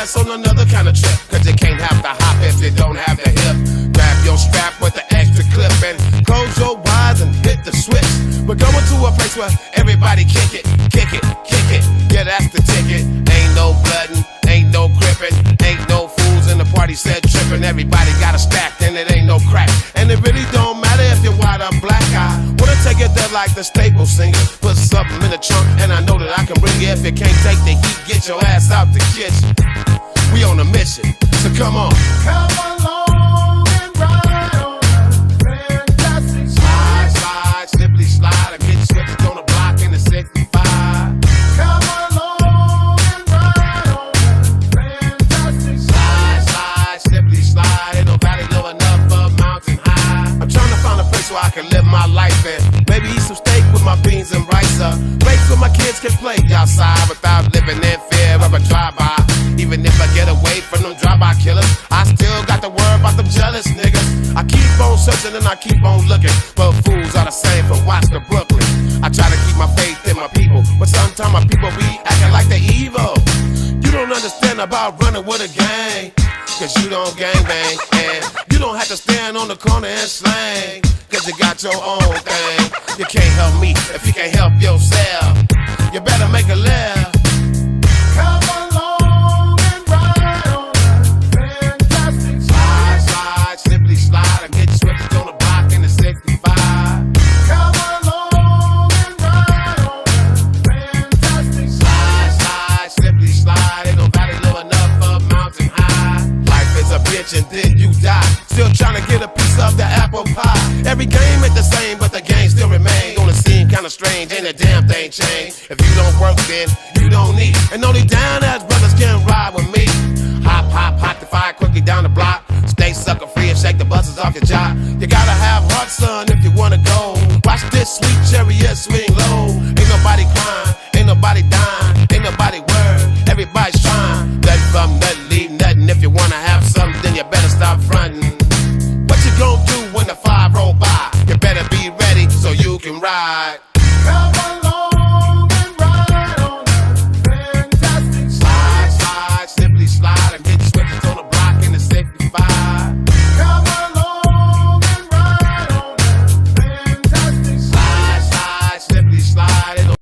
ass on another kind of trip. Cause you can't have the hop if you don't have the hip. Grab your strap with the extra clip and close your eyes and hit the switch. We're going to a place where everybody kick it, kick it, kick it. Yeah, that's the ticket. Ain't no bloodin', ain't no crippin', ain't no fools in the party set trippin'. Everybody got a stack and it ain't no crack. And it really don't matter if you're white or black. I wanna take it there like the Staples singer. Put something in the trunk and I know that I can bring it. If you can't take the heat, get your ass out the kitchen. We on a mission, so come on. Come along and ride on a fantastic Slide, slide, slippity slide. I get switched on the block in the 65. Come along and ride on a fantastic Slide, slide, slippity slide. Ain't no valley low enough for a mountain high. I'm trying to find a place where I can live my life in. Maybe eat some steak with my beans and rice. Place where my kids can play outside without living in fear of a drive-by. Even if I get away from them drive-by killers, I still got to worry about them jealous niggas. I keep on searching and I keep on looking, but fools are the same from Watts to Brooklyn. I try to keep my faith in my people, but sometimes my people be acting like they evil. You don't understand about running with a gang, cause you don't gangbang. And you don't have to stand on the corner and slang, cause you got your own thing. You can't help me if you can't help yourself. You better make a left. Come along and ride on a fantastic Slide, slide, slippity slide. I get switched on the block in the 65. Come along and ride on a fantastic Slide, slide, slippity slide. Ain't no valley low enough for a mountain high. Life is a bitch and then you die. Still trying to get a piece of the apple pie. Every game ain't the same, but the game still remains. Gonna seem kinda strange, ain't a damn thing changed. If you don't work, then you don't need. And only down-ass brothers can ride with me. Hop, hop, hot the fire quickly down the block. Stay sucker free and shake the buses off your job. You gotta have heart, son, if you wanna go. Watch this sweet chariot swing low. Ain't nobody crying, ain't nobody dying, ain't nobody worried. Everybody's trying. Nothing from nothing, leave nothing. If you wanna have something, then you better stop fronting.